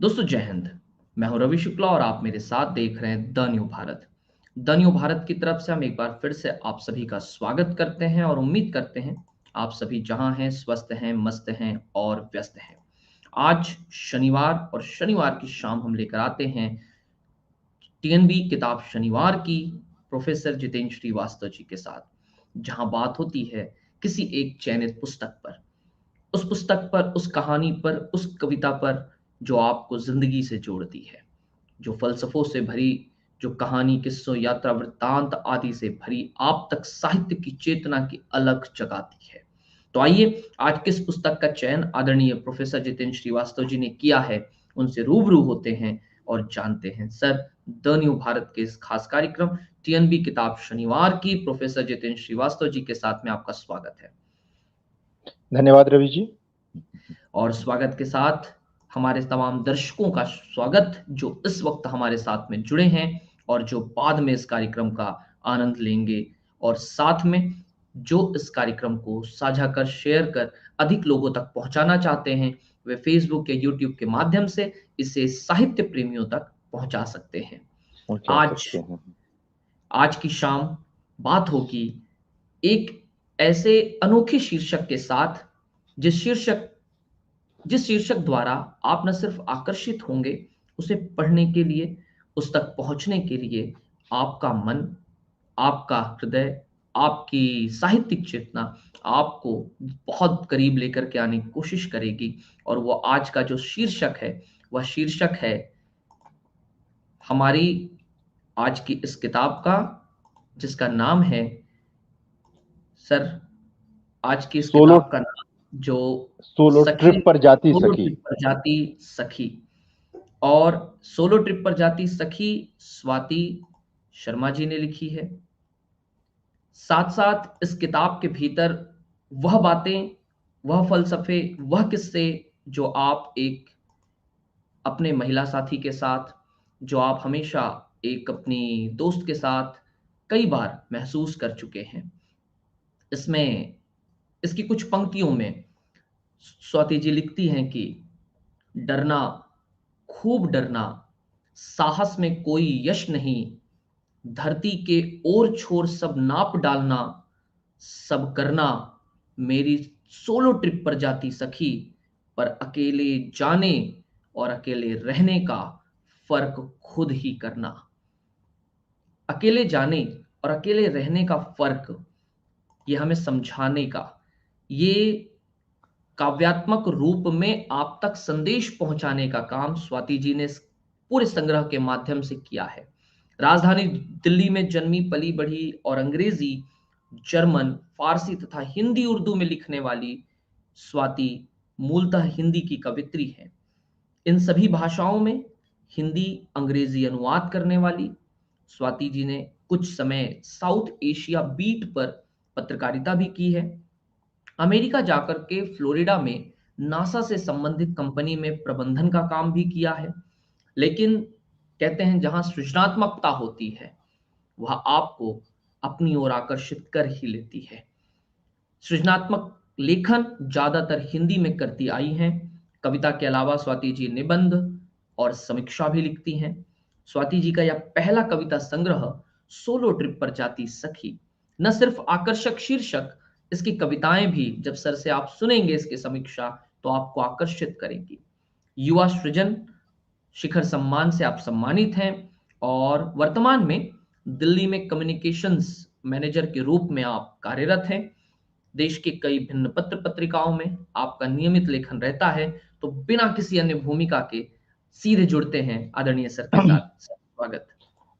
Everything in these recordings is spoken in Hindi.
दोस्तों जय हिंद। मैं हूं रवि शुक्ला और आप मेरे साथ देख रहे हैं the new Bharat. The new Bharat की तरफ से हम एक बार फिर से आप सभी का स्वागत करते हैं और उम्मीद करते हैं आप सभी जहां हैं स्वस्थ हैं, मस्त हैं और व्यस्त हैं। आज शनिवार और शनिवार की शाम हम लेकर आते हैं टीएनबी किताब शनिवार की प्रोफेसर जितेंद्र श्रीवास्तव जी के साथ, जहां बात होती है किसी एक चयनित पुस्तक पर, उस पुस्तक पर, उस कहानी पर, उस कविता पर जो आपको जिंदगी से जोड़ती है, जो फलसफों से भरी, जो कहानी, किस्सों, यात्रा वृत्तांत आदि से भरी आप तक साहित्य की चेतना की अलग जगाती है। तो आइए आज किस पुस्तक का चयन आदरणीय प्रोफेसर जितेंद्र श्रीवास्तव जी ने किया है, उनसे रूबरू होते हैं और जानते हैं। सर, द न्यू भारत के इस खास कार्यक्रम टीएनबी किताब शनिवार की प्रोफेसर जितेंद्र श्रीवास्तव जी के साथ में आपका स्वागत है। धन्यवाद रवि जी। और स्वागत के साथ हमारे तमाम दर्शकों का स्वागत जो इस वक्त हमारे साथ में जुड़े हैं और जो बाद में इस कार्यक्रम का आनंद लेंगे, और साथ में जो इस कार्यक्रम को साझा कर, शेयर कर अधिक लोगों तक पहुंचाना चाहते हैं, वे फेसबुक या यूट्यूब के माध्यम से इसे साहित्य प्रेमियों तक पहुंचा सकते हैं। पहुंचा आज सकते हैं। आज की शाम बात होगी एक ऐसे अनोखे शीर्षक के साथ, जिस शीर्षक जिस शीर्षक द्वारा आप न सिर्फ आकर्षित होंगे उसे पढ़ने के लिए, उस तक पहुंचने के लिए आपका मन, आपका हृदय, आपकी साहित्यिक चेतना आपको बहुत करीब लेकर के आने की कोशिश करेगी। और वो आज का जो शीर्षक है, वह शीर्षक है हमारी आज की इस किताब का, जिसका नाम है, सर, आज की इस सोलो किताब का नाम जो सोलो सखी, ट्रिप पर जाती सोलो सखी। ट्रिप पर जाती सखी। और सोलो ट्रिप पर जाती सखी स्वाति शर्मा जी ने लिखी है। साथ साथ इस किताब के भीतर वह बातें, वह फलसफे, वह किस्से जो आप एक अपने महिला साथी के साथ, जो आप हमेशा एक अपनी दोस्त के साथ कई बार महसूस कर चुके हैं। इसमें इसकी कुछ पंक्तियों में स्वाति जी लिखती हैं कि डरना, खूब डरना, साहस में कोई यश नहीं, धरती के ओर छोर सब नाप डालना, सब करना, मेरी सोलो ट्रिप पर जाती सखी, पर अकेले जाने और अकेले रहने का फर्क खुद ही करना। अकेले जाने और अकेले रहने का फर्क, ये हमें समझाने का, ये काव्यात्मक रूप में आप तक संदेश पहुंचाने का काम स्वाति जी ने इस पूरे संग्रह के माध्यम से किया है। राजधानी दिल्ली में जन्मी, पली बढ़ी और अंग्रेजी, जर्मन, फारसी तथा हिंदी उर्दू में लिखने वाली स्वाति मूलतः हिंदी की कवित्री है। इन सभी भाषाओं में हिंदी अंग्रेजी अनुवाद करने वाली स्वाति जी ने कुछ समय साउथ एशिया बीट पर पत्रकारिता भी की है। अमेरिका जाकर के फ्लोरिडा में नासा से संबंधित कंपनी में प्रबंधन का काम भी किया है। लेकिन कहते हैं जहां सृजनात्मकता होती है, वह आपको अपनी ओर आकर्षित कर ही लेती है। सृजनात्मक लेखन ज्यादातर हिंदी में करती आई हैं। कविता के अलावा स्वाति जी निबंध और समीक्षा भी लिखती हैं। स्वाति जी का यह पहला कविता संग्रह सोलो ट्रिप पर जाती सखी न सिर्फ आकर्षक शीर्षक, इसकी कविताएं भी जब सर से आप सुनेंगे इसकी समीक्षा तो आपको आकर्षित करेंगी। युवा सृजन शिखर सम्मान से आप सम्मानित हैं और वर्तमान में दिल्ली में कम्युनिकेशंस मैनेजर के रूप में आप कार्यरत हैं। देश के कई भिन्न पत्र पत्रिकाओं में आपका नियमित लेखन रहता है। तो बिना किसी अन्य भूमिका के सीधे जुड़ते हैं आदरणीय सर के साथ। सर, स्वागत।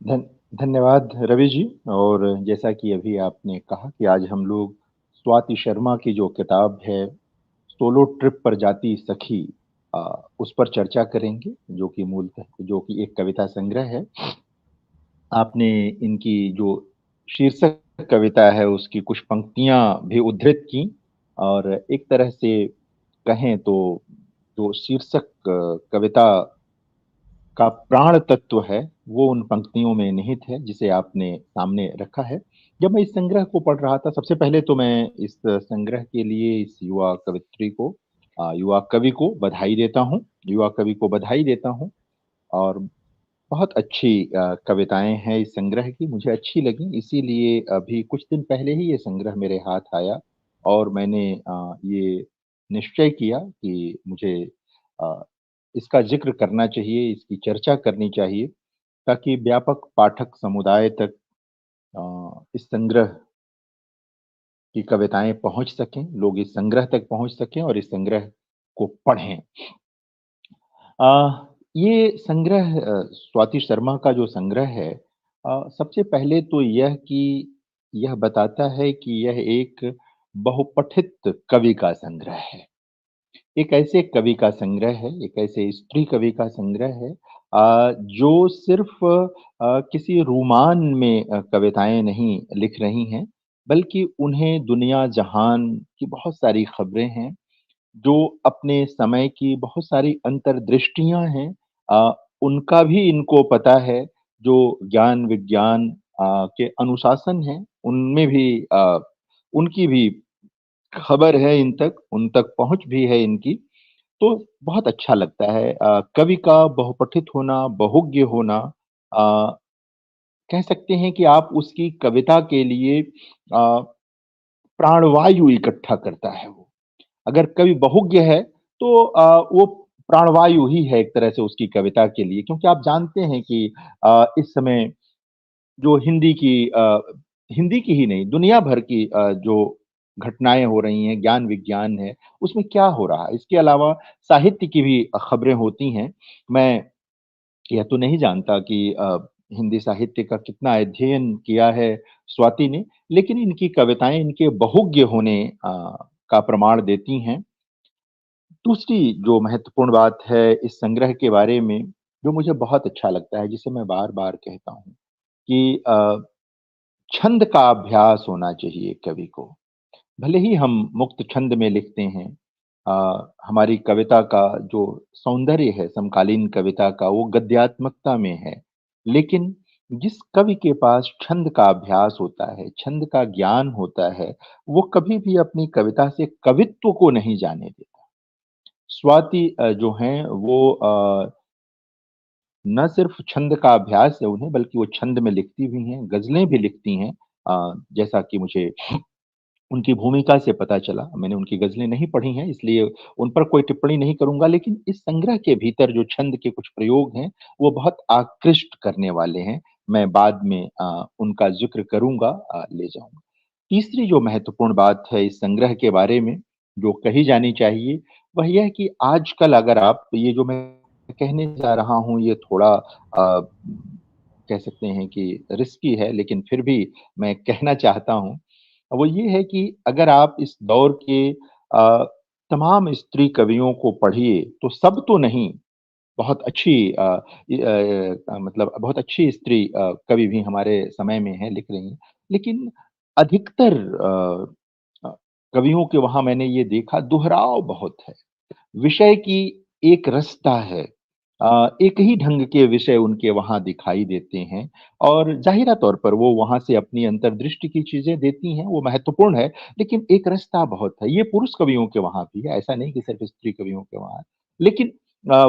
धन, धन्यवाद रवि जी। और जैसा कि अभी आपने कहा कि आज हम लोग स्वाति शर्मा की जो किताब है सोलो ट्रिप पर जाती सखी, उस पर चर्चा करेंगे, जो कि मूलतः जो कि एक कविता संग्रह है। आपने इनकी जो शीर्षक कविता है उसकी कुछ पंक्तियां भी उद्धृत की, और एक तरह से कहें तो जो शीर्षक कविता का प्राण तत्व है वो उन पंक्तियों में निहित है जिसे आपने सामने रखा है। जब मैं इस संग्रह को पढ़ रहा था, सबसे पहले तो मैं इस संग्रह के लिए इस युवा कवित्री को युवा कवि को बधाई देता हूँ, युवा कवि को बधाई देता हूँ और बहुत अच्छी कविताएँ हैं इस संग्रह की, मुझे अच्छी लगी इसीलिए अभी कुछ दिन पहले ही ये संग्रह मेरे हाथ आया और मैंने ये निश्चय किया कि मुझे अ, इसका ज़िक्र करना चाहिए, इसकी चर्चा करनी चाहिए ताकि व्यापक पाठक समुदाय तक इस संग्रह की कविताएँ पहुँच सकें, लोग इस संग्रह तक पहुँच सकें और इस संग्रह को पढ़ें। ये संग्रह स्वाति शर्मा का जो संग्रह है सबसे पहले तो यह कि यह बताता है कि यह एक बहुपठित कवि का संग्रह है। एक ऐसे कवि का संग्रह है, एक ऐसे स्त्री कवि का संग्रह है जो सिर्फ़ किसी रोमान में कविताएँ नहीं लिख रही हैं, बल्कि उन्हें दुनिया जहान की बहुत सारी खबरें हैं जो अपने समय की बहुत सारी अंतर्दृष्टियाँ हैं उनका भी इनको पता है, जो ज्ञान-विज्ञान के अनुशासन हैं, उनमें भी उनकी भी खबर है उन तक पहुँच भी है इनकी, तो बहुत अच्छा लगता है। कवि का बहुपठित होना, बहुज्ञ होना अ, कह सकते हैं कि आप उसकी कविता के लिए प्राणवायु इकट्ठा करता है वो। अगर कवि बहुज्ञ है तो वो प्राणवायु ही है एक तरह से उसकी कविता के लिए क्योंकि आप जानते हैं कि इस समय जो हिंदी की ही नहीं दुनिया भर की जो घटनाएँ हो रही हैं, ज्ञान-विज्ञान है, उसमें क्या हो रहा है? इसके अलावा साहित्य की भी खबरें होती हैं। मैं यह तो नहीं जानता कि हिंदी साहित्य का कितना अध्ययन किया है स्वाति ने, लेकिन इनकी कविताएँ इनके बहुज्ञ होने का प्रमाण देती हैं। दूसरी जो महत्वपूर्ण बात है इस संग्रह के बारे में, जो मुझे बहुत अच्छा लगता है, जिसे मैं बार-बार कहता हूँ कि छंद का अभ्यास होना चाहिए कवि को। भले ही हम मुक्त छंद में लिखते हैं हमारी कविता का जो सौंदर्य है समकालीन कविता का वो गद्यात्मकता में है। लेकिन जिस कवि के पास छंद का अभ्यास होता है, छंद का ज्ञान होता है, वो कभी भी अपनी कविता से कवित्व को नहीं जाने देता। स्वाति जो हैं वो ना सिर्फ़ छंद का अभ्यास है उन्हें बल्कि वो छंद में लिखती भी हैं, गज़लें भी लिखती हैं जैसा कि मुझे उनकी भूमिका से पता चला। मैंने उनकी गज़लें नहीं पढ़ी हैं इसलिए उन पर कोई टिप्पणी नहीं करूँगा लेकिन इस संग्रह के भीतर जो छंद के कुछ प्रयोग हैं, वो बहुत आकृष्ट करने वाले हैं। मैं बाद में उनका ज़िक्र करूँगा ले जाऊँगा। तीसरी जो महत्वपूर्ण बात है इस संग्रह के बारे में, जो कही जानी चाहिए, वह यह है कि आजकल अगर आप ये जो मैं कहने जा रहा हूँ ये थोड़ा कह सकते हैं कि रिस्की है लेकिन फिर भी मैं कहना चाहता हूँ, वो ये है कि अगर आप इस दौर के तमाम स्त्री कवियों को पढ़िए, तो सब तो नहीं, बहुत अच्छी मतलब बहुत अच्छी स्त्री कवि भी हमारे समय में हैं, लिख रही हैं। लेकिन अधिकतर कवियों के वहाँ मैंने ये देखा दोहराव बहुत है। विषय की एक रसता है। एक ही ढंग के विषय उनके वहाँ दिखाई देते हैं और ज़ाहिरा तौर पर वो वहाँ से अपनी अंतर्दृष्टि की चीज़ें देती हैं, वो महत्वपूर्ण है, लेकिन एक रसता बहुत है। ये पुरुष कवियों के वहाँ भी है, ऐसा नहीं कि सिर्फ़ स्त्री कवियों के वहाँ है। लेकिन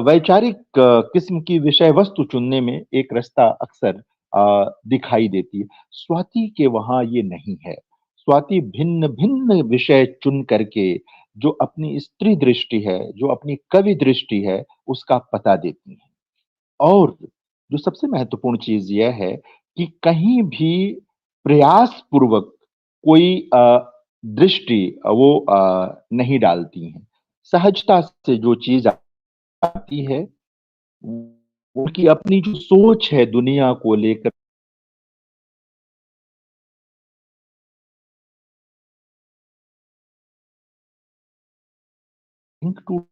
वैचारिक किस्म की विषय वस्तु चुनने में एक रसता अक्सर दिखाई देती है। स्वाति के वहाँ ये नहीं है। स्वाति भिन्न-भिन्न विषय चुन करके जो अपनी स्त्री दृष्टि है, जो अपनी कवि दृष्टि है, उसका पता देती हैं। और जो सबसे महत्वपूर्ण चीज़ यह है कि कहीं भी प्रयासपूर्वक कोई दृष्टि वो नहीं डालती हैं। सहजता से जो चीज़ आती है, उनकी अपनी जो सोच है दुनिया को लेकर लिंक टूट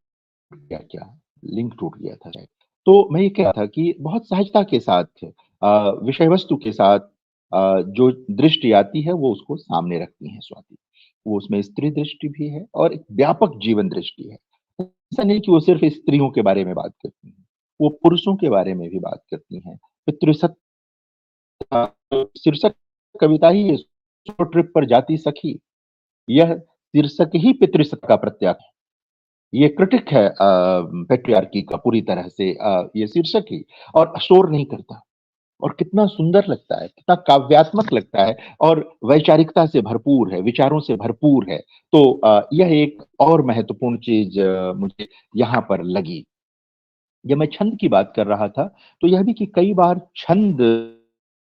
गया क्या? लिंक टूट गया था शायद। तो मैं ये कह रहा था कि बहुत सहजता के साथ विषय वस्तु के साथ जो दृष्टि आती है वो उसको सामने रखती हैं स्वाति। वो उसमें स्त्री दृष्टि भी है और एक व्यापक जीवन दृष्टि है। ऐसा नहीं कि वो सिर्फ़ स्त्रियों के बारे में बात करती हैं, वो पुरुषों के बारे में भी बात करती हैं। पितृसत्ता शीर्षक कविता ही है, "सोलो ट्रिप पर जाती सखी", यह शीर्षक ही पितृसत्ता का प्रत्याख्यान है। ये क्रिटिक है पैट्रियार्की का पूरी तरह से, ये शीर्षक ही, और शोर नहीं करता, और कितना सुंदर लगता है, कितना काव्यात्मक लगता है, और वैचारिकता से भरपूर है, विचारों से भरपूर है। तो यह एक और महत्वपूर्ण चीज मुझे यहाँ पर लगी। जब मैं छंद की बात कर रहा था, तो यह भी कि कई बार छंद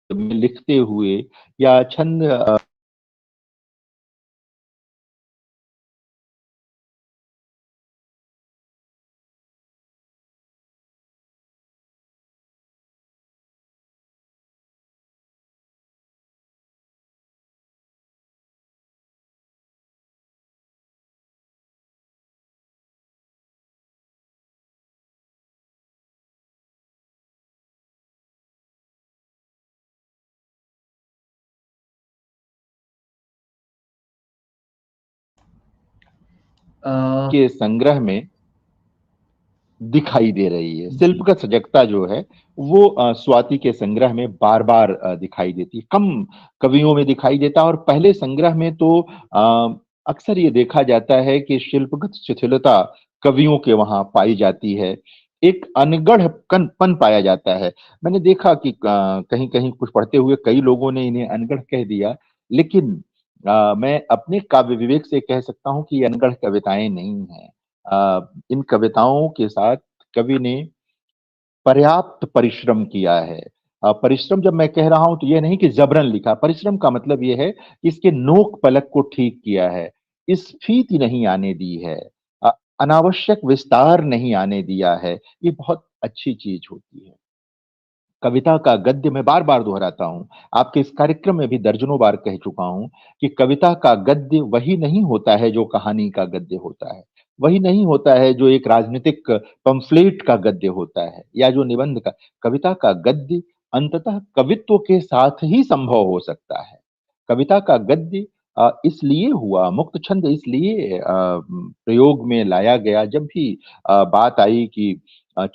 में लिखते हुए या छंद अ, के संग्रह में दिखाई दे रही है। जी। शिल्पगत सजगता जो है वो स्वाति के संग्रह में बार-बार दिखाई देती है। कम कवियों में दिखाई देता है, और पहले संग्रह में तो अक्सर ये देखा जाता है कि शिल्पगत शिथिलता कवियों के वहाँ पाई जाती है। एक अनगढ़पन पाया जाता है। मैंने देखा कि कहीं-कहीं कुछ पढ़ते हुए कई लोगों ने इन्हें अनगढ़ कह दिया, लेकिन मैं अपने काव्य विवेक से कह सकता हूँ कि ये अनगढ़ कविताएँ नहीं हैं। इन कविताओं के साथ कवि ने पर्याप्त परिश्रम किया है। परिश्रम जब मैं कह रहा हूँ तो ये नहीं कि ज़बरन लिखा, परिश्रम का मतलब ये है कि इसके नोक पलक को ठीक किया है, स्फीति नहीं आने दी है, अ, अनावश्यक विस्तार नहीं आने दिया है, ये बहुत अच्छी चीज़ होती है। कविता का गद्य मैं बार-बार दोहराता हूँ, आपके इस कार्यक्रम में भी दर्जनों बार कह चुका हूँ कि कविता का गद्य वही नहीं होता है जो कहानी का गद्य होता है। वही नहीं होता है जो एक राजनीतिक पम्फलेट का गद्य होता है या जो निबंध का। कविता का गद्य अंततः कवित्व के साथ ही संभव हो सकता है। कविता का गद्य इसलिए हुआ, मुक्त छंद इसलिए प्रयोग में लाया गया जब भी बात आई कि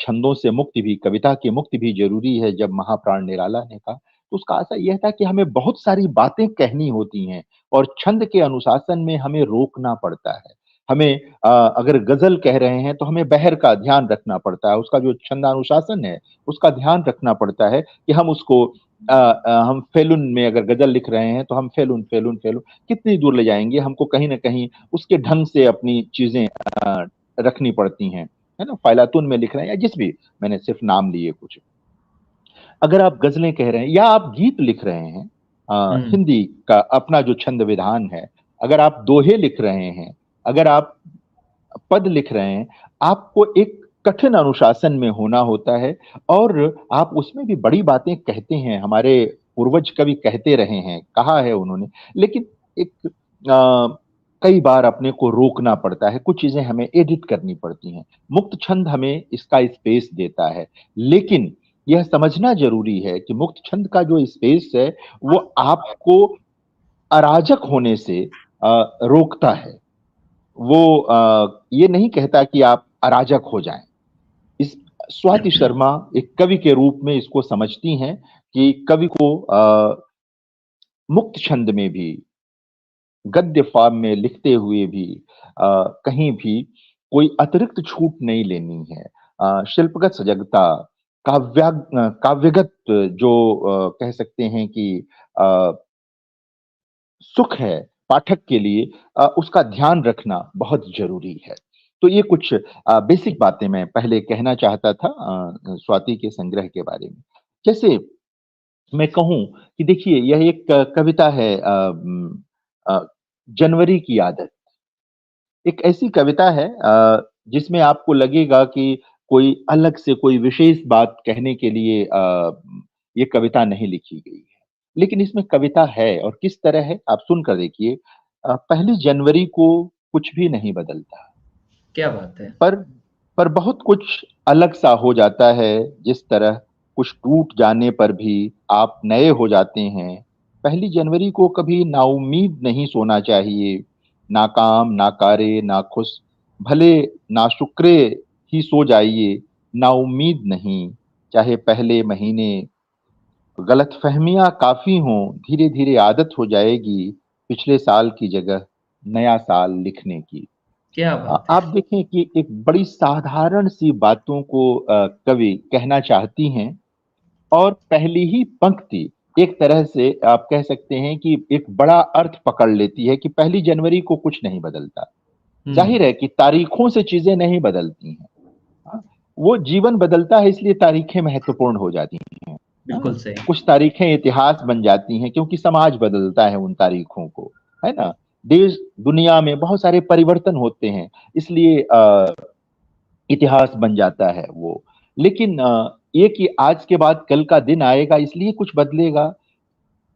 छंदों से मुक्ति भी, कविता की मुक्ति भी ज़रूरी है, जब महाप्राण निराला ने कहा, तो उसका आशा यह था कि हमें बहुत सारी बातें कहनी होती हैं और छंद के अनुशासन में हमें रोकना पड़ता है। हमें अगर गज़ल कह रहे हैं, तो हमें बहर का ध्यान रखना पड़ता है, उसका जो छंदानुशासन है, उसका ध्यान रखना पड़ता है कि हम उसको हम फेलुन में अगर गज़ल लिख रहे हैं, तो हम फेलुन, फेलुन, फेलुन कितनी दूर ले जाएँगे? हमको कहीं न कहीं उसके ढंग से अपनी चीज़ें रखनी पड़ती हैं। है ना? फ़ैलातून में लिख रहे हैं या जिस भी, मैंने सिर्फ़ नाम लिए कुछ। अगर आप गज़लें कह रहे हैं या आप गीत लिख रहे हैं, हुँ। हिंदी का अपना जो छंद विधान है, अगर आप दोहे लिख रहे हैं, अगर आप पद लिख रहे हैं, आपको एक कठिन अनुशासन में होना होता है, और आप उसमें भी बड़ी बातें कहते हैं, हमारे पूर्वज कवि कहते रहे हैं, कहा है उन्होंने। लेकिन एक कई बार अपने को रोकना पड़ता है, कुछ चीज़ें हमें एडिट करनी पड़ती हैं। मुक्त छंद हमें इसका स्पेस देता है, लेकिन यह समझना ज़रूरी है कि मुक्त छंद का जो स्पेस है, वो आपको अराजक होने से रोकता है। वो ये नहीं कहता कि आप अराजक हो जाएँ। इस स्वाति शर्मा एक कवि के रूप में इसको समझती हैं कि कवि को मुक्त छंद में भी, गद्य फ़ॉर्म में लिखते हुए भी कहीं भी कोई अतिरिक्त छूट नहीं लेनी है। शिल्पगत सजगता, काव्यगत जो कह सकते हैं कि अ, सुख है पाठक के लिए, उसका ध्यान रखना बहुत ज़रूरी है। तो ये कुछ बेसिक बातें मैं पहले कहना चाहता था स्वाति के संग्रह के बारे में। जैसे मैं कहूँ कि देखिए यह एक कविता है, जनवरी की आदत। एक ऐसी कविता है जिसमें आपको लगेगा कि कोई अलग से कोई विशेष बात कहने के लिए ये कविता नहीं लिखी गई है। लेकिन इसमें कविता है, और किस तरह है आप सुनकर देखिए। पहली जनवरी को कुछ भी नहीं बदलता, क्या बात है! पर बहुत कुछ अलग-सा हो जाता है, जिस तरह कुछ टूट जाने पर भी आप नए हो जाते हैं। पहली जनवरी को कभी नाउम्मीद नहीं सोना चाहिए, नाकाम, नाकारे, नाखुश, भले नाशुक्रे ही सो जाइए, नाउम्मीद नहीं। चाहे पहले महीने गलतफ़हमियाँ काफ़ी हों, धीरे-धीरे आदत हो जाएगी, पिछले साल की जगह नया साल लिखने की। क्या बात है। आप देखें कि एक बड़ी साधारण सी बातों को कवि कहना चाहती हैं, और पहली ही पंक्ति एक तरह से आप कह सकते हैं कि एक बड़ा अर्थ पकड़ लेती है कि 1 जनवरी को कुछ नहीं बदलता। हम्म। जाहिर है कि तारीखों से चीजें नहीं बदलती हैं। हाँ, वो जीवन बदलता है, इसलिए तारीखें महत्वपूर्ण हो जाती हैं। हाँ, बिल्कुल सही। कुछ तारीखें इतिहास बन जाती हैं क्योंकि समाज बदलता है उन तारीखों को, है ना। देश दुनिया में बहुत सारे परिवर्तन होते हैं, इसलिए इतिहास बन जाता है वो। लेकिन ये कि आज के बाद कल का दिन आएगा इसलिए कुछ बदलेगा,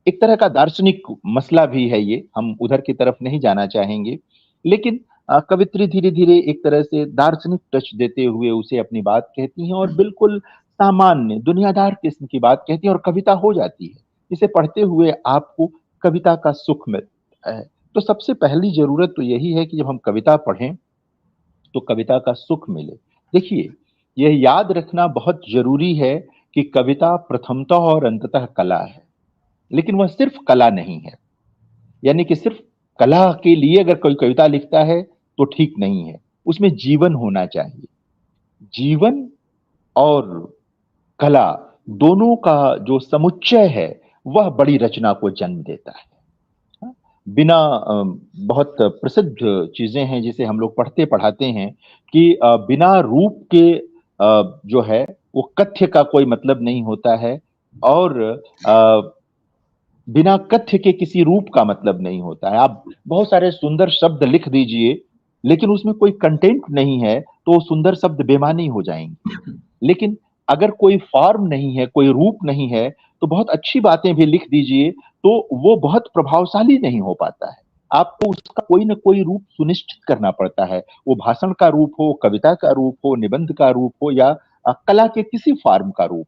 एक तरह का दार्शनिक मसला भी है ये, हम उधर की तरफ नहीं जाना चाहेंगे। लेकिन कवित्री धीरे धीरे एक तरह से दार्शनिक टच देते हुए उसे अपनी बात कहती हैं, और बिल्कुल सामान्य दुनियादार किस्म की बात कहती हैं, और कविता हो जाती है। इसे पढ़ते हुए आपको कविता का सुख मिलता है। तो सबसे पहली जरूरत तो यही है कि जब हम कविता पढ़ें तो कविता का सुख मिले। देखिए, यह याद रखना बहुत जरूरी है कि कविता प्रथमतः और अंततः कला है, लेकिन वह सिर्फ कला नहीं है। यानी कि सिर्फ कला के लिए अगर कोई कविता लिखता है तो ठीक नहीं है, उसमें जीवन होना चाहिए। जीवन और कला दोनों का जो समुच्चय है वह बड़ी रचना को जन्म देता है। हाँ? बिना बहुत प्रसिद्ध चीजें हैं जिसे हम लोग पढ़ते पढ़ाते हैं कि बिना रूप के जो है वो कथ्य का कोई मतलब नहीं होता है, और बिना कथ्य के किसी रूप का मतलब नहीं होता है। आप बहुत सारे सुंदर शब्द लिख दीजिए, लेकिन उसमें कोई कंटेंट नहीं है तो सुंदर शब्द बेमानी हो जाएंगे। लेकिन अगर कोई फॉर्म नहीं है, कोई रूप नहीं है, तो बहुत अच्छी बातें भी लिख दीजिए तो वो बहुत प्रभावशाली नहीं हो पाता है। आपको उसका कोई ना कोई रूप सुनिश्चित करना पड़ता है, वो भाषण का रूप हो, कविता का रूप हो, निबंध का रूप हो, या कला के किसी फॉर्म का रूप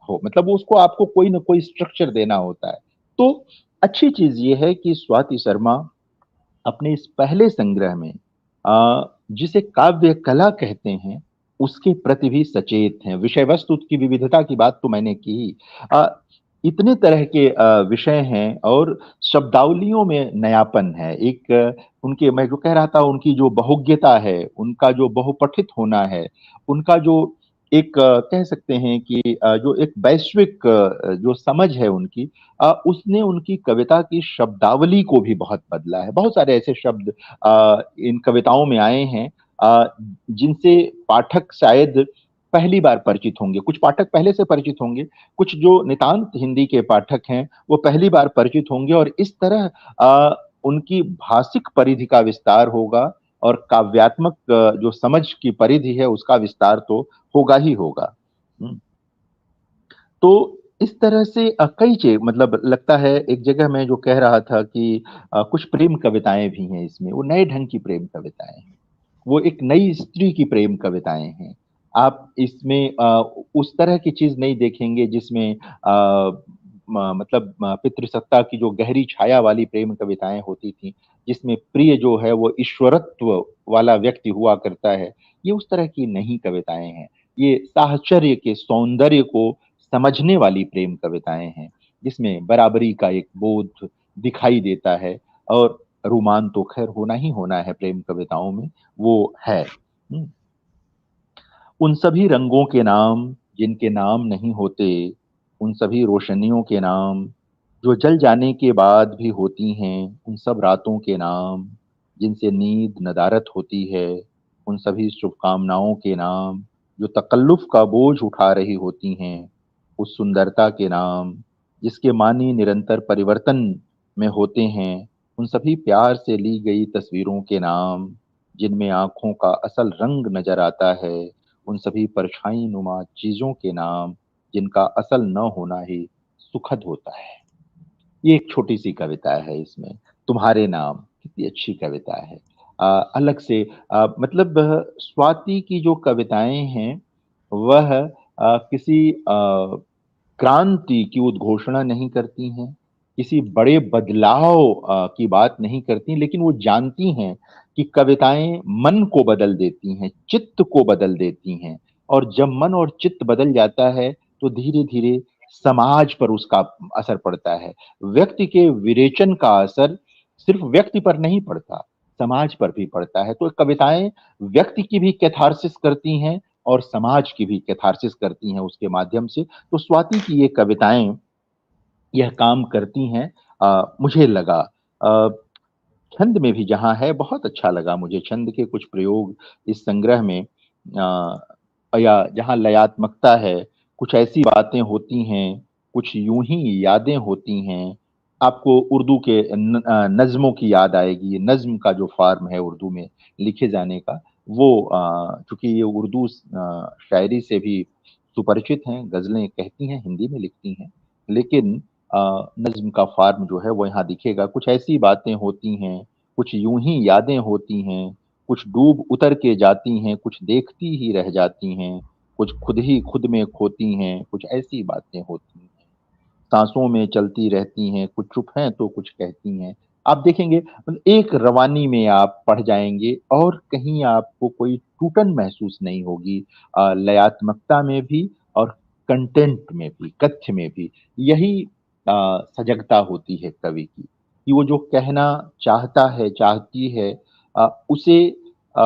हो। मतलब वो उसको आपको कोई ना कोई स्ट्रक्चर देना होता है। तो अच्छी चीज ये है कि स्वाति शर्मा अपने इस पहले संग्रह में जिसे काव्य कला कहते हैं उसके प्रति भी सचेत हैं। विषय वस्तु की विविधता की बात तो मैंने की ही। इतने तरह के विषय हैं, और शब्दावलियों में नयापन है। एक उनके, मैं जो कह रहा था, उनकी जो बहुज्ञता है, उनका जो बहुपठित होना है, उनका जो एक कह सकते हैं कि जो एक वैश्विक जो समझ है उनकी, उसने उनकी कविता की शब्दावली को भी बहुत बदला है। बहुत सारे ऐसे शब्द इन कविताओं में आए हैं जिनसे पाठक शायद पहली बार परिचित होंगे। कुछ पाठक पहले से परिचित होंगे, कुछ जो नितांत हिंदी के पाठक हैं वो पहली बार परिचित होंगे, और इस तरह उनकी भाषिक परिधि का विस्तार होगा, और काव्यात्मक जो समझ की परिधि है उसका विस्तार तो होगा ही होगा। हम्म। तो इस तरह से कई चीज, मतलब लगता है एक जगह मैं जो कह रहा था कि कुछ प्रेम कविताएं भी हैं इसमें, वो नए ढंग की प्रेम कविताएं हैं, वो एक नई स्त्री की प्रेम कविताएं हैं। आप इसमें उस तरह की चीज नहीं देखेंगे जिसमें मतलब पितृसत्ता की जो गहरी छाया वाली प्रेम कविताएं होती थी, जिसमें प्रिय जो है वो ईश्वरत्व वाला व्यक्ति हुआ करता है। ये उस तरह की नहीं कविताएं हैं। ये साहचर्य के सौंदर्य को समझने वाली प्रेम कविताएं हैं, जिसमें बराबरी का एक बोध दिखाई देता है। और रोमान तो खैर होना ही होना है प्रेम कविताओं में, वो है। उन सभी रंगों के नाम जिनके नाम नहीं होते, उन सभी रोशनियों के नाम जो जल जाने के बाद भी होती हैं, उन सब रातों के नाम जिनसे नींद नदारत होती है, उन सभी शुभकामनाओं के नाम जो तकल्लुफ का बोझ उठा रही होती हैं, उस सुंदरता के नाम जिसके मानी निरंतर परिवर्तन में होते हैं, उन सभी प्यार से ली गई तस्वीरों के नाम जिनमें आंखों का असल रंग नजर आता है, उन सभी परछाई नुमा चीजों के नाम जिनका असल न होना ही सुखद होता है। ये एक छोटी सी कविता है इसमें। तुम्हारे नाम कितनी अच्छी कविता है। अलग से मतलब स्वाति की जो कविताएं हैं वह किसी क्रांति की उद्घोषणा नहीं करती हैं, किसी बड़े बदलाव की बात नहीं करती, लेकिन वो जानती हैं कि कविताएं मन को बदल देती हैं, चित्त को बदल देती हैं। और जब मन और चित्त बदल जाता है तो धीरे धीरे समाज पर उसका असर पड़ता है। व्यक्ति के विरेचन का असर सिर्फ व्यक्ति पर नहीं पड़ता, समाज पर भी पड़ता है। तो कविताएँ व्यक्ति की भी कैथार्सिस करती हैं और समाज की भी कैथार्सिस करती हैं उसके माध्यम से। तो स्वाति की ये कविताएँ यह काम करती हैं, मुझे लगा। अ, छंद में भी जहाँ है बहुत अच्छा लगा मुझे छंद के कुछ प्रयोग इस संग्रह में, या जहाँ लयात्मकता है, कुछ ऐसी बातें होती हैं, कुछ यूँ ही यादें होती हैं। आपको उर्दू के नज़्मों की याद आएगी। नज़्म का जो फ़ॉर्म है उर्दू में लिखे जाने का, वो चूँकि ये उर्दू शायरी से भी सुपरिचित हैं, ग़ज़लें कहती हैं, हिंदी में लिखती हैं। लेकिन नज़्म का फ़ॉर्म जो है वो यहाँ दिखेगा। कुछ ऐसी बातें होती हैं, कुछ यूँ ही यादें होती हैं, कुछ डूब उतर के जाती हैं, कुछ देखती ही रह जाती हैं, कुछ खुद ही खुद में खोती हैं, कुछ ऐसी बातें होती हैं। साँसों में चलती रहती हैं, कुछ चुप हैं तो कुछ कहती हैं। आप देखेंगे मतलब एक रवानी में आप पढ़ जाएँगे और कहीं आपको कोई टूटन महसूस नहीं होगी, लयात्मकता में भी और कंटेंट में भी, कथ्य में भी। यही सजगता होती है कवि की, कि वो जो कहना चाहता है, चाहती है, उसे अ,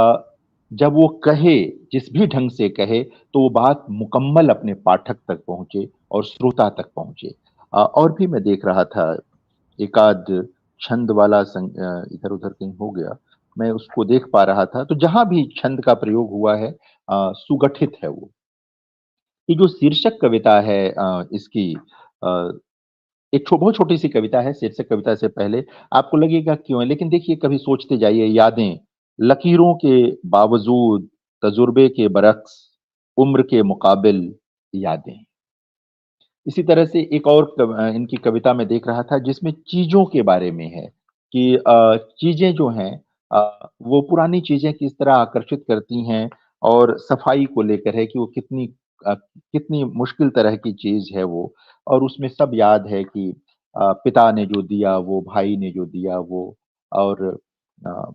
जब वो कहे, जिस भी ढंग से कहे, तो वो बात मुकम्मल अपने पाठक तक पहुँचे और श्रोता तक पहुँचे। और भी मैं देख रहा था, एकाध छंद वाला इधर-उधर कहीं हो गया, मैं उसको देख पा रहा था, तो जहाँ भी छंद का प्रयोग हुआ है, सुगठित है वो। ये जो शीर्षक कविता है इसकी, अ, एक बहुत छोटी-सी कविता है, शीर्षक कविता से पहले आपको लगेगा क्यों है? लेकिन देखिए कभी सोचते जाइए, यादें, लकीरों के बावजूद, तजुर्बे के बरक्स, उम्र के मुकाबिल यादें। इसी तरह से एक और इनकी कविता में देख रहा था जिसमें चीज़ों के बारे में है, कि चीज़ें जो हैं, वो पुरानी चीज़ें किस तरह आकर्षित करती हैं, और सफाई को लेकर है कि वो कितनी मुश्किल तरह की चीज़ है वो। और उसमें सब याद है कि पिता ने जो दिया वो, भाई ने जो दिया वो, और अ,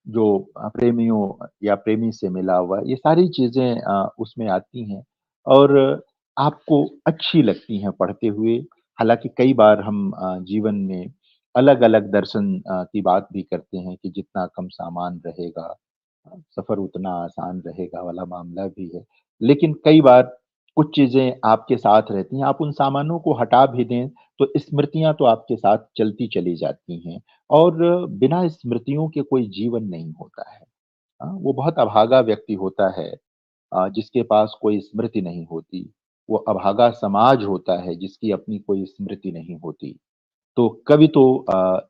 जो प्रेमियों या प्रेमी से मिला हुआ, ये सारी चीज़ें उसमें आती हैं और आपको अच्छी लगती हैं पढ़ते हुए। हालाँकि कई बार हम जीवन में अलग-अलग दर्शन की बात भी करते हैं कि जितना कम सामान रहेगा, सफ़र उतना आसान रहेगा वाला मामला भी है। लेकिन कई बार कुछ चीज़ें आपके साथ रहती हैं, आप उन सामानों को हटा भी दें, तो स्मृतियाँ तो आपके साथ चलती चली जाती हैं, और बिना स्मृतियों के कोई जीवन नहीं होता है। वो बहुत अभागा व्यक्ति होता है जिसके पास कोई स्मृति नहीं होती। वो अभागा समाज होता है जिसकी अपनी कोई स्मृति नहीं होती। तो कवि तो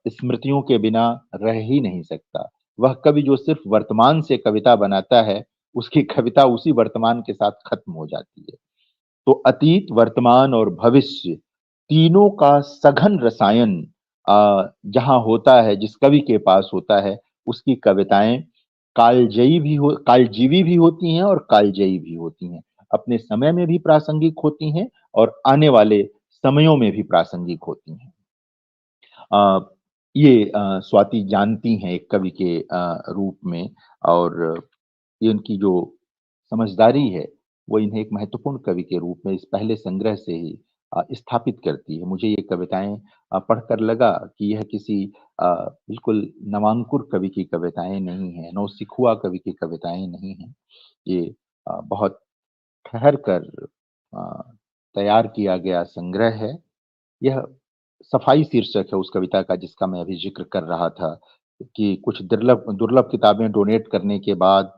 स्मृतियों के बिना रह ही नहीं सकता। वह कवि जो सिर्फ़ वर्तमान से कविता बनाता है, उसकी कविता उसी वर्तमान के साथ खत्म हो जाती है। तो अतीत, वर्तमान और भविष्य तीनों का सघन रसायन जहाँ होता है, जिस कवि के पास होता है, उसकी कविताएँ कालजीवी भी होती हैं और कालजयी भी होती हैं। अपने समय में भी प्रासंगिक होती हैं और आने वाले समयों में भी प्रासंगिक होती हैं। अ, ये स्वाति जानती हैं एक कवि के रूप में, और ये उनकी जो समझदारी है, वो इन्हें एक महत्वपूर्ण कवि के रूप में इस पहले संग्रह से ही स्थापित करती है। मुझे ये कविताएँ पढ़कर लगा कि यह किसी बिल्कुल नवांकुर कवि की कविताएँ नहीं हैं, नौसिखुआ कवि की कविताएँ नहीं हैं। ये बहुत ठहर कर अ, तैयार किया गया संग्रह है। यह सफाई शीर्षक है उस कविता का जिसका मैं अभी ज़िक्र कर रहा था, कि कुछ दुर्लभ दुर्लभ किताबें डोनेट करने के बाद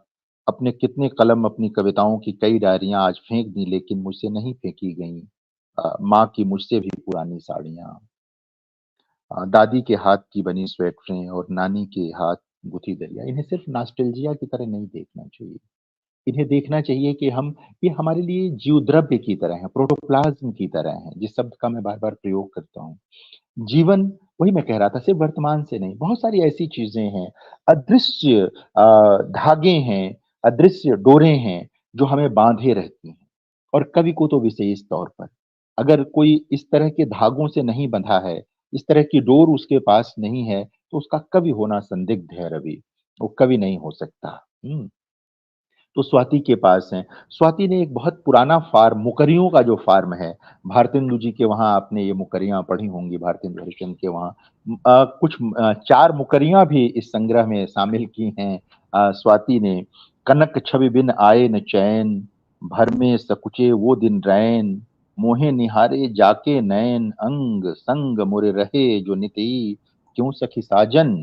अपने कितने कलम, अपनी कविताओं की कई डायरियाँ आज फेंक दी, लेकिन मुझसे नहीं फेंकी गईं। माँ की मुझसे भी पुरानी साड़ियाँ, दादी के हाथ की बनी स्वेटरें और नानी के हाथ गुथी दरियाँ। इन्हें सिर्फ़ नॉस्टैल्जिया की तरह नहीं देखना चाहिए। इन्हें देखना चाहिए कि हम ये हमारे लिए जीवद्रव्य की तरह हैं, प्रोटोप्लाज़्म की तरह हैं, जिस शब्द का मैं बार-बार प्रयोग करता हूँ। जीवन, वही मैं कह रहा था, सिर्फ़ वर्तमान से नहीं, बहुत सारी ऐसी चीज़ें हैं, अदृश्य धागे हैं, अदृश्य डोरें हैं, जो हमें बाँधे रहती हैं, और कवि को तो विशेष तौर पर। अगर कोई इस तरह के धागों से नहीं बंधा है, इस तरह की डोर उसके पास नहीं है, तो उसका कवि होना संदिग्ध है रवि, वो कवि नहीं हो सकता। हुँ। तो स्वाति के पास हैं। स्वाति ने एक बहुत पुराना फार्म, मुकरियों का जो फार्म है, भारतेंदु जी के वहाँ आपने ये मुकरियाँ पढ़ी होंगी, भारतेंदु हरिश्चंद्र के वहाँ। कुछ 4 मुकरियाँ भी इस संग्रह में शामिल की हैं स्वाति ने। कनक छवि बिन आए न चैन, भर में सकुचे वो दिन रैन, मोहे निहारे जाके नैन, अंग संग मोरे रहे जो निति, क्यों सखी साजन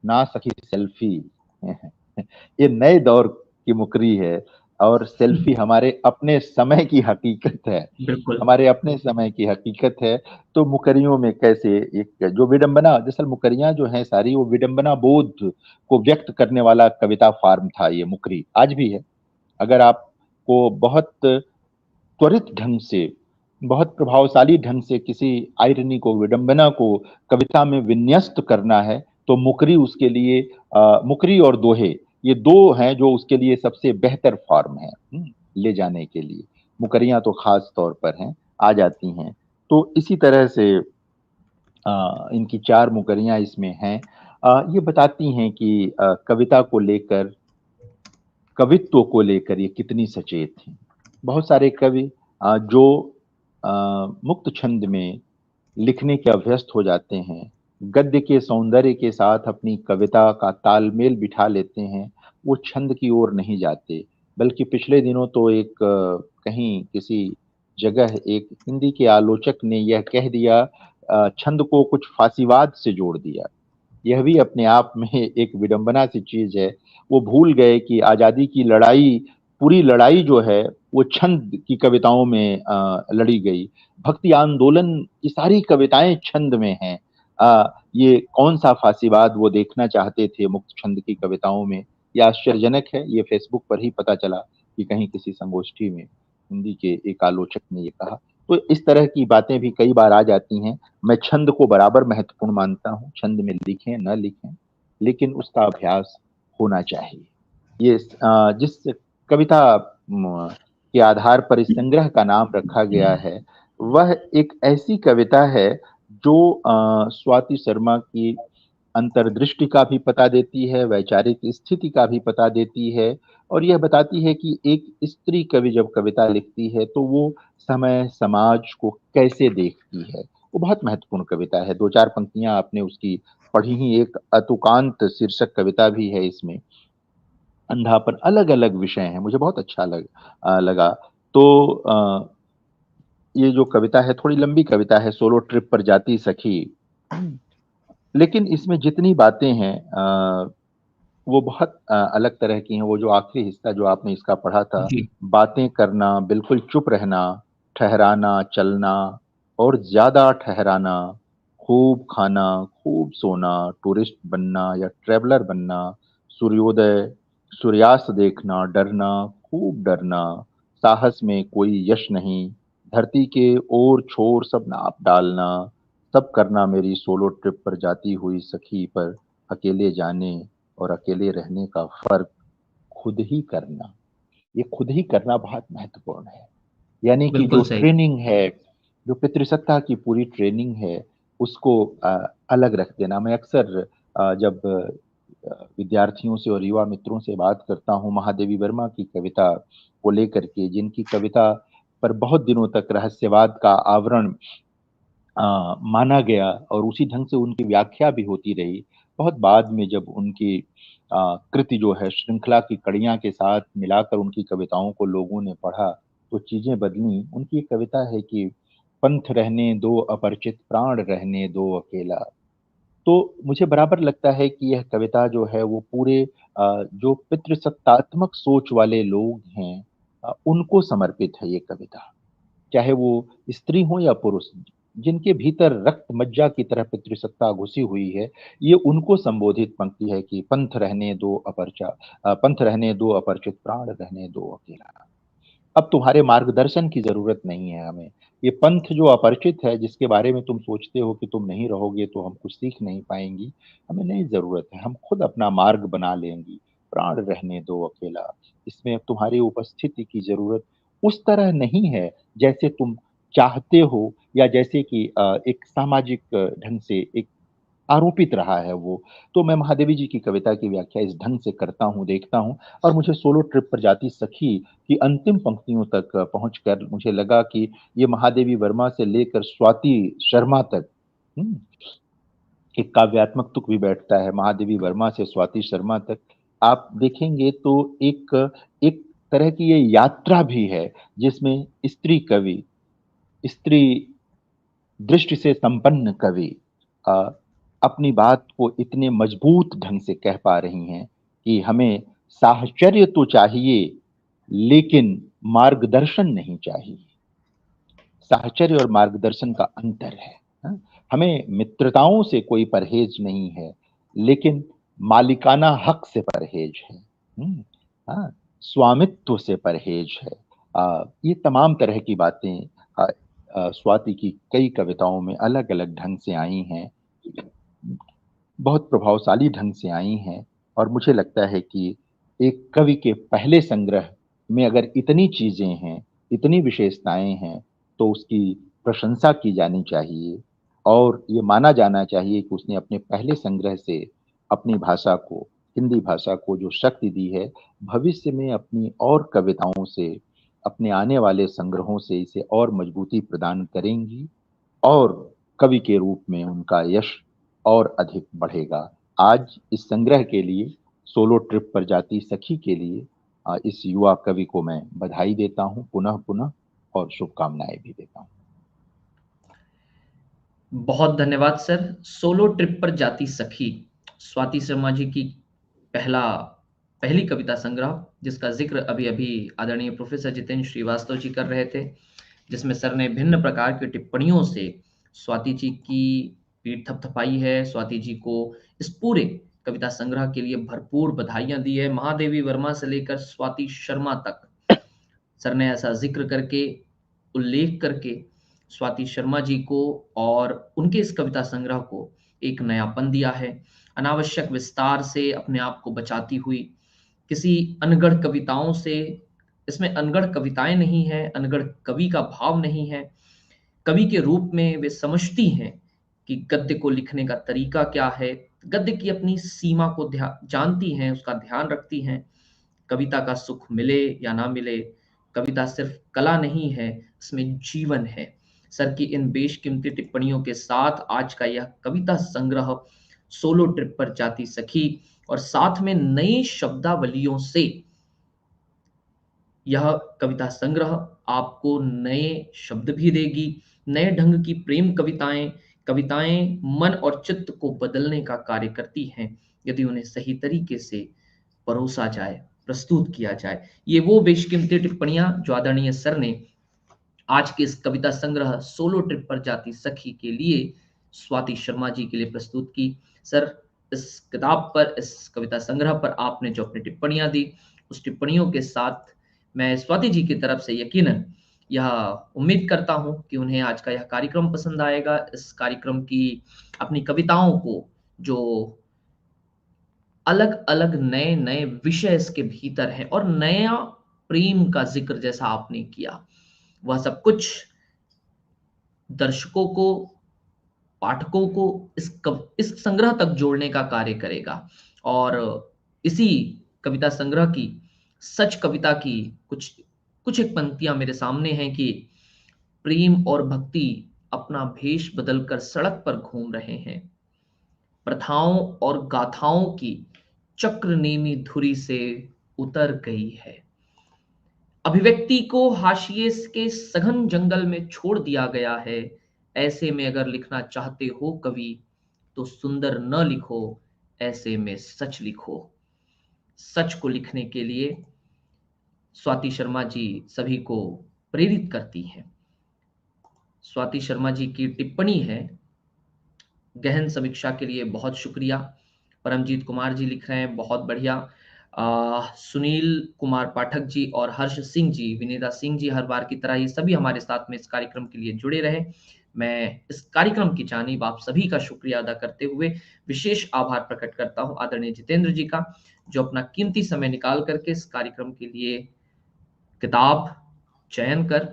ना सखी सेल्फी। ये नए दौर की मुकरी है और सेल्फी हमारे अपने समय की हकीकत है, बिल्कुल। हमारे अपने समय की हकीकत है। तो मुकरियों में कैसे एक जो विडंबना, दरअसल मुकरियां जो हैं सारी वो विडंबना बोध को व्यक्त करने वाला कविता फार्म था ये मुकरी, आज भी है। अगर आपको बहुत त्वरित ढंग से, बहुत प्रभावशाली ढंग से किसी आयरनी को, विडंबना को कविता में विन्यस्त करना है तो मुकरी उसके लिए मुकरी और दोहे, ये दो हैं जो उसके लिए सबसे बेहतर फॉर्म है ले जाने के लिए। मुकरियां तो खास तौर पर हैं, आ जाती हैं। तो इसी तरह से इनकी 4 मुकरियां इसमें हैं। ये बताती हैं कि कविता को लेकर, कवित्व को लेकर ये कितनी सचेत हैं। बहुत सारे कवि जो मुक्त छंद में लिखने के अभ्यस्त हो जाते हैं, गद्य के सौंदर्य के साथ अपनी कविता का तालमेल बिठा लेते हैं, वो छंद की ओर नहीं जाते। बल्कि पिछले दिनों तो एक कहीं किसी जगह एक हिंदी के आलोचक ने यह कह दिया, छंद को कुछ फांसीवाद से जोड़ दिया। यह भी अपने आप में एक विडंबना सी चीज है। वो भूल गए कि आजादी की लड़ाई, पूरी लड़ाई जो है वो छंद की कविताओं में लड़ी गई। भक्ति आंदोलन की सारी कविताएं छंद में हैं। ये कौन सा फांसीवाद वो देखना चाहते थे मुक्त छंद की कविताओं में। ये आश्चर्यजनक है। ये फेसबुक पर ही पता चला कि कहीं किसी संगोष्ठी में हिंदी के एक आलोचक ने ये कहा। तो इस तरह की बातें भी कई बार आ जाती हैं। मैं छंद को बराबर महत्वपूर्ण मानता हूँ, छंद में लिखें न लिखें, लेकिन उसका अभ्यास होना चाहिए। ये जिस कविता के आधार पर इस संग्रह का नाम रखा गया है, वह एक ऐसी कविता है जो स्वाति शर्मा की अंतर्दृष्टि का भी पता देती है, वैचारिक स्थिति का भी पता देती है, और यह बताती है कि एक स्त्री कवि जब कविता लिखती है तो वो समय समाज को कैसे देखती है। वो बहुत महत्वपूर्ण कविता है। 2-4 पंक्तियां आपने उसकी पढ़ी ही। एक अतुकांत शीर्षक कविता भी है इसमें। अंधापन, अलग अलग विषय हैं, मुझे बहुत अच्छा लगा। तो ये जो कविता है थोड़ी लंबी कविता है, सोलो ट्रिप पर जाती सखी, लेकिन इसमें जितनी बातें हैं वो बहुत अलग तरह की हैं। वो जो आखिरी हिस्सा जो आपने इसका पढ़ा था, जी। बातें करना, बिल्कुल चुप रहना, ठहराना, चलना और ज्यादा ठहराना, खूब खाना, खूब सोना, टूरिस्ट बनना या ट्रेवलर बनना, सूर्योदय, सूर्यास्त देखना, डरना, खूब डरना, साहस में कोई यश नहीं, धरती के ओर छोर सब नाप डालना, सब करना मेरी सोलो ट्रिप पर जाती हुई सखी पर, अकेले जाने और अकेले रहने का फर्क खुद ही करना। ये खुद ही करना बहुत महत्वपूर्ण है। यानी कि जो बिल्कुल सही। ट्रेनिंग है, जो पितृसत्ता की पूरी ट्रेनिंग है, उसको अलग रख देना। मैं अक्सर जब विद्यार्थियों से और युवा मित्रों से बात करता हूँ महादेवी वर्मा की कविता को लेकर के, जिनकी कविता पर बहुत दिनों तक रहस्यवाद का आवरण माना गया और उसी ढंग से उनकी व्याख्या भी होती रही। बहुत बाद में जब उनकी कृति जो है श्रृंखला की कड़ियाँ के साथ मिलाकर उनकी कविताओं को लोगों ने पढ़ा तो चीजें बदली। उनकी एक कविता है कि पंथ रहने दो अपरिचित, प्राण रहने दो अकेला। तो मुझे बराबर लगता है कि यह कविता जो है वो पूरे जो पितृसत्तात्मक सोच वाले लोग हैं उनको समर्पित है ये कविता। चाहे वो स्त्री हो या पुरुष, जिनके भीतर रक्त मज्जा की तरह पितृसत्ता घुसी हुई है, ये उनको संबोधित पंक्ति है कि पंथ रहने दो पंथ रहने दो अपरिचित, प्राण रहने दो अकेला। अब तुम्हारे मार्गदर्शन की जरूरत नहीं है हमें। ये पंथ जो अपरिचित है, जिसके बारे में तुम सोचते हो कि तुम नहीं रहोगे तो हम कुछ सीख नहीं पाएंगी, हमें नहीं जरूरत है, हम खुद अपना मार्ग बना लेंगी। प्राण रहने दो अकेला, इसमें अब तुम्हारी उपस्थिति की जरूरत उस तरह नहीं है जैसे तुम चाहते हो, या जैसे कि एक सामाजिक ढंग से एक आरोपित रहा है वो। तो मैं महादेवी जी की कविता की व्याख्या इस ढंग से करता हूँ, देखता हूँ, और मुझे सोलो ट्रिप पर जाती सखी की अंतिम पंक्तियों तक पहुँचकर मुझे लगा कि ये महादेवी वर्मा से लेकर स्वाति शर्मा तक, हुँ, एक काव्यात्मक तुक भी बैठता है, महादेवी वर्मा से स्वाति शर्मा तक। आप देखेंगे तो एक एक तरह की ये यात्रा भी है, जिसमें स्त्री कवि, स्त्री दृष्टि से संपन्न कवि अ, अपनी बात को इतने मजबूत ढंग से कह पा रही हैं कि हमें साहचर्य तो चाहिए, लेकिन मार्गदर्शन नहीं चाहिए। साहचर्य और मार्गदर्शन का अंतर है। हाँ? हमें मित्रताओं से कोई परहेज नहीं है, लेकिन मालिकाना हक से परहेज है। हाँ, स्वामित्व से परहेज है। ये तमाम तरह की बातें स्वाति की कई कविताओं में अलग अलग ढंग से आई हैं, बहुत प्रभावशाली ढंग से आई हैं, और मुझे लगता है कि एक कवि के पहले संग्रह में अगर इतनी चीजें हैं, इतनी विशेषताएं हैं, तो उसकी प्रशंसा की जानी चाहिए, और ये माना जाना चाहिए कि उसने अपने पहले संग्रह से अपनी भाषा को, हिंदी भाषा को जो शक्ति दी है, भविष्य में अपनी और कविताओं से, अपने आने वाले संग्रहों से इसे और मजबूती प्रदान करेंगी, और कवि के रूप में उनका यश और अधिक बढ़ेगा। आज इस संग्रह के लिए, सोलो ट्रिप पर जाती सखी के लिए, इस युवा कवि को मैं बधाई देता हूँ पुनः-पुनः, और शुभकामनाएँ भी देता हूँ। बहुत धन्यवाद सर। सोलो ट्रिप पर जाती सखी स्वाति शर्मा जी की पहली कविता संग्रह, जिसका जिक्र अभी-अभी आदरणीय प्रोफेसर जितेंद्र श्रीवास्तव जी कर रहे थे, जिसमें सर ने भिन्न प्रकार की टिप्पणियों से स्वाति जी की पीठ थपथपाई है, स्वाति जी को इस पूरे कविता संग्रह के लिए भरपूर बधाइयाँ दी है। महादेवी वर्मा से लेकर स्वाति शर्मा तक सर ने ऐसा ज़िक्र करके, उल्लेख करके स्वाति शर्मा जी को और उनके इस कविता संग्रह को एक नयापन दिया है। अनावश्यक विस्तार से अपने आप को बचाती हुई, किसी अनगढ़ कविताओं से, इसमें अनगढ़ कविताएँ नहीं हैं, अनगढ़ कवि का भाव नहीं है। कवि के रूप में वे समझती हैं कि गद्य को लिखने का तरीका क्या है, गद्य की अपनी सीमा को जानती हैं, उसका ध्यान रखती हैं। कविता का सुख मिले या ना मिले, कविता सिर्फ कला नहीं है, इसमें जीवन है। सर की इन बेशकीमती टिप्पणियों के साथ आज का यह कविता संग्रह सोलो ट्रिप पर जाती सखी, और साथ में नई शब्दावलियों से यह कविता संग्रह आपको नए शब्द भी देगी, नए ढंग की प्रेम कविताएं, कविताएं मन और चित्त को बदलने का कार्य करती हैं, यदि उन्हें सही तरीके से परोसा जाए, प्रस्तुत किया जाए। ये वो बेशकीमती टिप्पणियां जो आदरणीय सर ने आज के इस कविता संग्रह सोलो ट्रिप पर जाती सखी के लिए स्वाति शर्मा जी के लिए प्रस्तुत की। सर, इस किताब पर, इस कविता संग्रह पर आपने जो अपनी टिप्पणियां दी, उस टिप्पणियों के साथ मैं स्वाति जी की तरफ से यकीनन यह उम्मीद करता हूं कि उन्हें आज का यह कार्यक्रम पसंद आएगा। इस कार्यक्रम की अपनी कविताओं को जो अलग-अलग नए-नए विषय इसके भीतर हैं और नया प्रेम का ज़िक्र जैसा आपने किया, वह सब कुछ दर्शकों को, पाठकों को इस संग्रह तक जोड़ने का कार्य करेगा। और इसी कविता संग्रह की, सच कविता की कुछ कुछ एक पंक्तियाँ मेरे सामने हैं कि प्रेम और भक्ति अपना भेष बदलकर सड़क पर घूम रहे हैं। प्रथाओं और गाथाओं की चक्रनेमी धुरी से उतर गई है। अभिव्यक्ति को हाशिए के सघन जंगल में छोड़ दिया गया है। ऐसे में अगर लिखना चाहते हो कवि, तो सुंदर न लिखो, ऐसे में सच लिखो। सच को लिखने के लिए स्वाति शर्मा जी सभी को प्रेरित करती हैं। स्वाति शर्मा जी की टिप्पणी है, गहन समीक्षा के लिए बहुत शुक्रिया। परमजीत कुमार जी लिख रहे हैं, बहुत बढ़िया। सुनील कुमार पाठक जी और हर्ष सिंह जी, विनीता सिंह जी, हर बार की तरह ये सभी हमारे साथ में इस कार्यक्रम के लिए जुड़े रहे। मैं इस कार्यक्रम की जानिब आप सभी का शुक्रिया अदा करते हुए विशेष आभार प्रकट करता हूं आदरणीय जितेंद्र जी का, जो अपना कीमती समय निकाल करके इस कार्यक्रम के लिए किताब चयन कर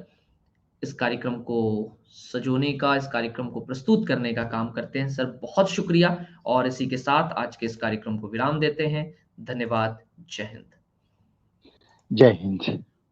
इस कार्यक्रम को सजोने का, इस कार्यक्रम को प्रस्तुत करने का काम करते हैं। सर बहुत शुक्रिया, और इसी के साथ आज के इस कार्यक्रम को विराम देते हैं। धन्यवाद। जय हिंद। जय हिंद।